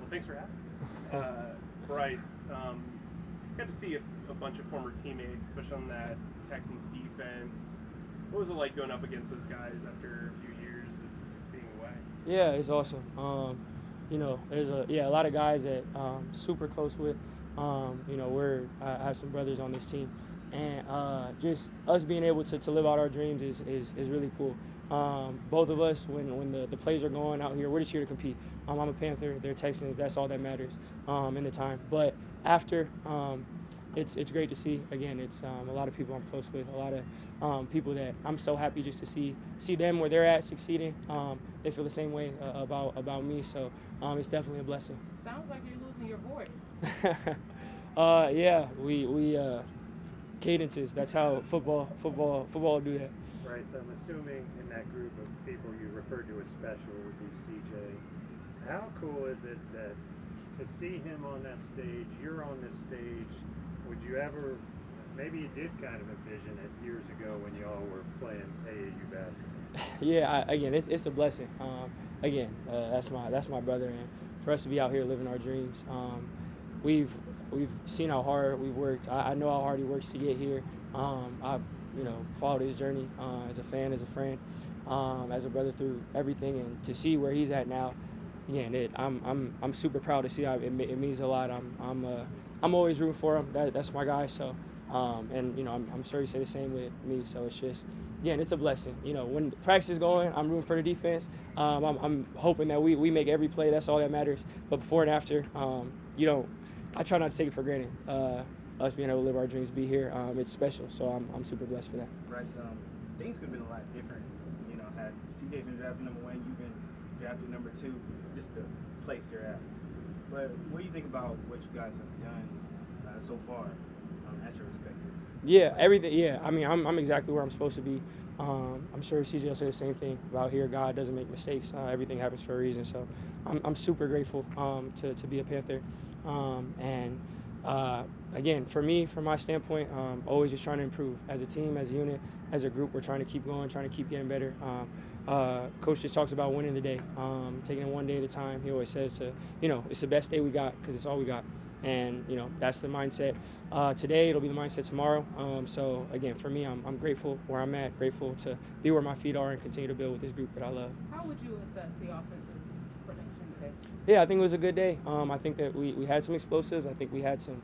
Well, thanks for having me. Bryce, got to see a bunch of former teammates, especially on that Texans defense. What was it like going up against those guys after a few years of being away? Yeah, it's awesome. There's a lot of guys that super close with. I have some brothers on this team, and just us being able to live out our dreams is really cool. Both of us, when the plays are going out here, we're just here to compete. I'm a Panther, they're Texans. That's all that matters in the time. But after, it's great to see. Again, it's a lot of people I'm close with, a lot of people that I'm so happy just to see them where they're at succeeding. They feel the same way about me, so it's definitely a blessing. Sounds like you're losing your voice. Yeah, we cadences. That's how football do that. Bryce, I'm assuming in that group of people you referred to as special would be CJ. How cool is it that to see him on that stage, you're on this stage, would you ever, maybe you did kind of envision it years ago when y'all were playing AAU basketball? Yeah, it's a blessing. That's my brother, and for us to be out here living our dreams, we've seen how hard we've worked. I know how hard he works to get here. I've followed his journey as a fan, as a friend, as a brother through everything, and to see where he's at now. Again, I'm super proud to see how it means a lot. I'm always rooting for him. That's my guy. So, I'm sure he say the same with me. So it's just, it's a blessing. When the practice is going, I'm rooting for the defense. I'm hoping that we make every play. That's all that matters. But before and after, I try not to take it for granted. Us being able to live our dreams, be here, it's special. So I'm super blessed for that. Bryce, things could have been a lot different. Had CJ been drafted number 1, you've been drafted number 2, just the place you're at. But what do you think about what you guys have done so far at your respective? Yeah, everything. Yeah, I mean, I'm exactly where I'm supposed to be. I'm sure CJ will say the same thing about here. God doesn't make mistakes. Everything happens for a reason. So I'm super grateful to be a Panther. Again, for me, from my standpoint, always just trying to improve as a team, as a unit, as a group. We're trying to keep going, trying to keep getting better. Coach just talks about winning the day, taking it one day at a time. He always says, it's the best day we got because it's all we got. And, that's the mindset today. It'll be the mindset tomorrow. So, again, for me, I'm grateful where I'm at, grateful to be where my feet are and continue to build with this group that I love. How would you assess the offensive production today? Yeah, I think it was a good day. I think that we had some explosives. I think we had some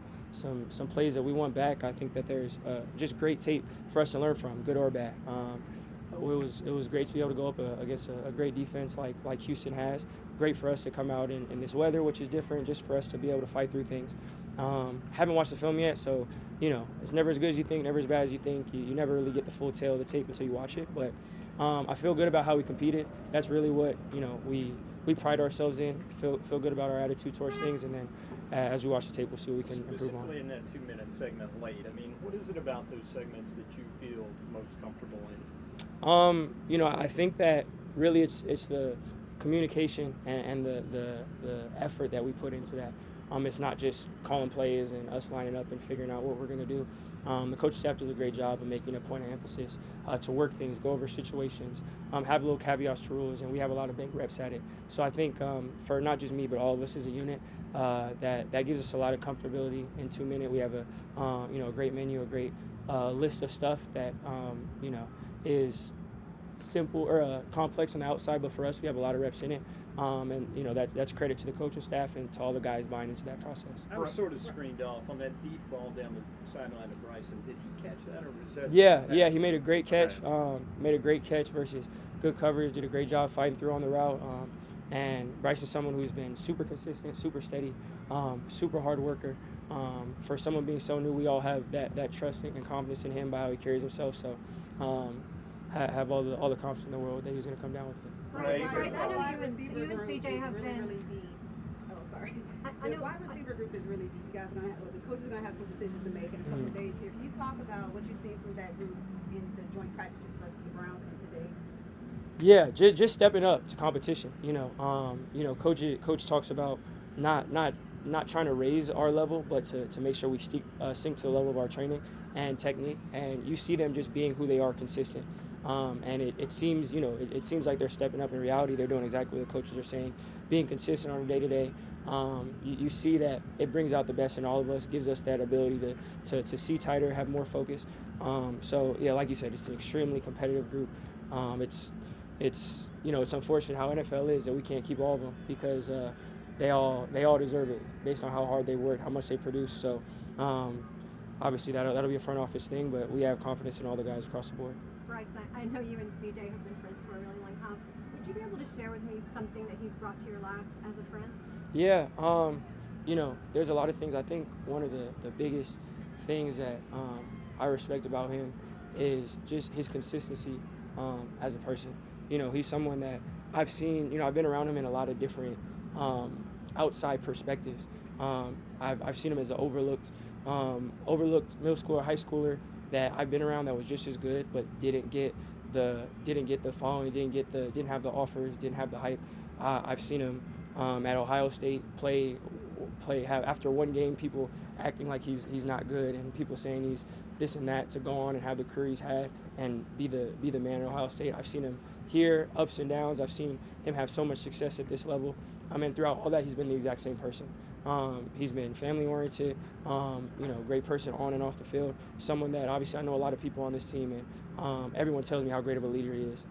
plays that we went back. I think that there's just great tape for us to learn from, good or bad. It was great to be able to go up against a great defense like Houston has. Great for us to come out in this weather, which is different, just for us to be able to fight through things. Haven't watched the film yet, so it's never as good as you think, never as bad as you think. You never really get the full tale of the tape until you watch it. But I feel good about how we competed. That's really what we pride ourselves in. Feel good about our attitude towards things, and then as we watch the tape, we'll see what we can improve on. Specifically in that 2-minute segment late, I mean, what is it about those segments that you feel most comfortable in? I think that really it's the communication and the effort that we put into that. It's not just calling plays and us lining up and figuring out what we're going to do. The coaching staff does a great job of making a point of emphasis to work things, go over situations, have little caveats to rules, and we have a lot of big reps at it. So I think for not just me but all of us as a unit, that gives us a lot of comfortability in 2 minutes. We have a great menu, a great list of stuff that is simple or complex on the outside, but for us, we have a lot of reps in it, that's credit to the coaching staff and to all the guys buying into that process. I was sort of screened off on that deep ball down the sideline of Bryson. Did he catch that, or was that? Yeah, he made a great catch. Made a great catch versus good coverage. Did a great job fighting through on the route. And Bryce is someone who's been super consistent, super steady, super hard worker. For someone being so new, we all have that trust and confidence in him by how he carries himself. So. Have all the confidence in the world that he was going to come down with it. Bryce, I know you and CJ have been. Really deep. Oh, sorry. The wide receiver group is really deep. You guys are the coaches are going to have some decisions to make in a couple of days here. Can you talk about what you've seen from that group in the joint practices versus the Browns and today? Yeah, just stepping up to competition. Coach talks about not trying to raise our level, but to make sure we sync to the level of our training and technique. And you see them just being who they are, consistent. And it seems like they're stepping up. In reality, they're doing exactly what the coaches are saying, being consistent on a day-to-day, you see that it brings out the best in all of us, gives us that ability to see tighter, have more focus. So yeah, like you said, it's an extremely competitive group. It's unfortunate how NFL is that we can't keep all of them because they all deserve it based on how hard they work, how much they produce. So obviously that'll be a front office thing, but we have confidence in all the guys across the board. Bryce, I know you and CJ have been friends for a really long time. Would you be able to share with me something that he's brought to your life as a friend? Yeah, there's a lot of things. I think one of the biggest things that I respect about him is just his consistency as a person. He's someone that I've seen, I've been around him in a lot of different outside perspectives. I've seen him as an overlooked middle schooler, high schooler that I've been around that was just as good, but didn't get the following, didn't have the offers, didn't have the hype. I've seen him at Ohio State play have after one game people acting like he's not good and people saying he's this and that to go on and have the career he's had and be the man at Ohio State. I've seen him here ups and downs. I've seen him have so much success at this level. And throughout all that, he's been the exact same person. He's been family oriented, great person on and off the field. Someone that obviously I know a lot of people on this team, and everyone tells me how great of a leader he is,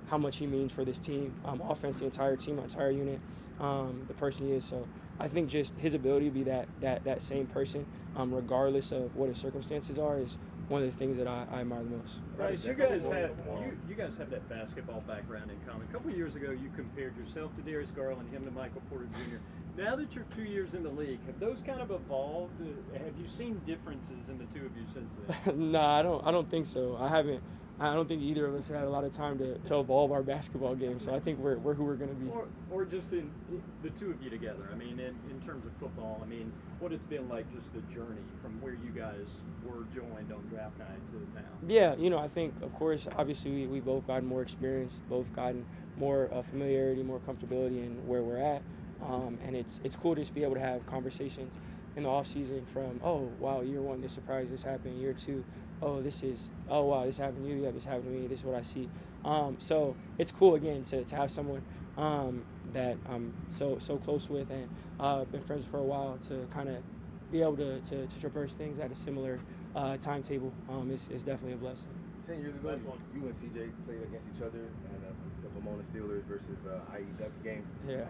how much he means for this team, offense, the entire team, the entire unit, the person he is. So I think just his ability to be that same person, regardless of what his circumstances are, is one of the things that I admire the most. Bryce, you guys have that basketball background in common. A couple of years ago, you compared yourself to Darius Garland, him to Michael Porter Jr. Now that you're 2 years in the league, have those kind of evolved? Have you seen differences in the two of you since then? No, I don't think so. I don't think either of us had a lot of time to evolve our basketball game. So I think we're who we're going to be. Or just in the two of you together. I mean, in terms of football, I mean, what it's been like just the journey from where you guys were joined on draft night to now. Yeah, I think, of course, obviously we both gotten more experience, both gotten more familiarity, more comfortability in where we're at. And it's cool to just be able to have conversations in the off season from, oh, wow, year one, this surprise, this happened. Year two, wow, this happened to you. Yeah, this happened to me. This is what I see. So it's cool, again, to have someone that I'm so close with and been friends for a while to kind of be able to traverse things at a similar timetable is definitely a blessing. 10 years ago, you and CJ played against each other in the Pomona Steelers versus IE Ducks game. Yeah.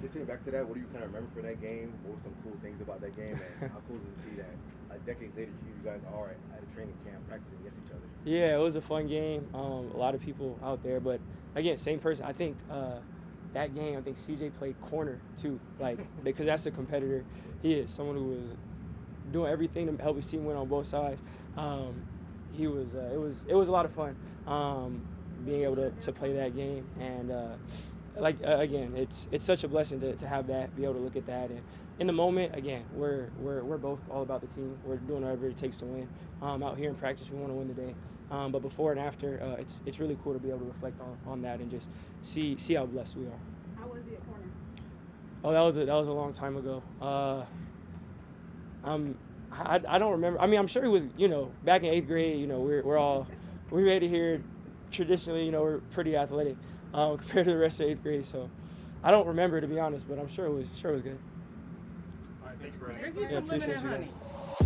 Just thinking back to that, what do you kind of remember from that game? What were some cool things about that game? And how cool is it to see that a decade later you guys are at a training camp practicing against each other? Yeah, it was a fun game. A lot of people out there, but again, same person. I think that game, CJ played corner too, because that's a competitor. He is someone who was doing everything to help his team win on both sides. It was a lot of fun being able to play that game, and again, it's such a blessing to have that, be able to look at that, and in the moment, again, we're both all about the team. We're doing whatever it takes to win. Out here in practice, we want to win the day, but before and after, it's really cool to be able to reflect on that and just see how blessed we are. How was he at corner? Oh, that was a long time ago. I don't remember. I mean, I'm sure it was, back in 8th grade, we made it here traditionally, we're pretty athletic compared to the rest of 8th grade. So I don't remember, to be honest, but I'm sure it was good. All right, thanks, Bryce. Drink you Yeah, some lemon appreciate and you honey. guys.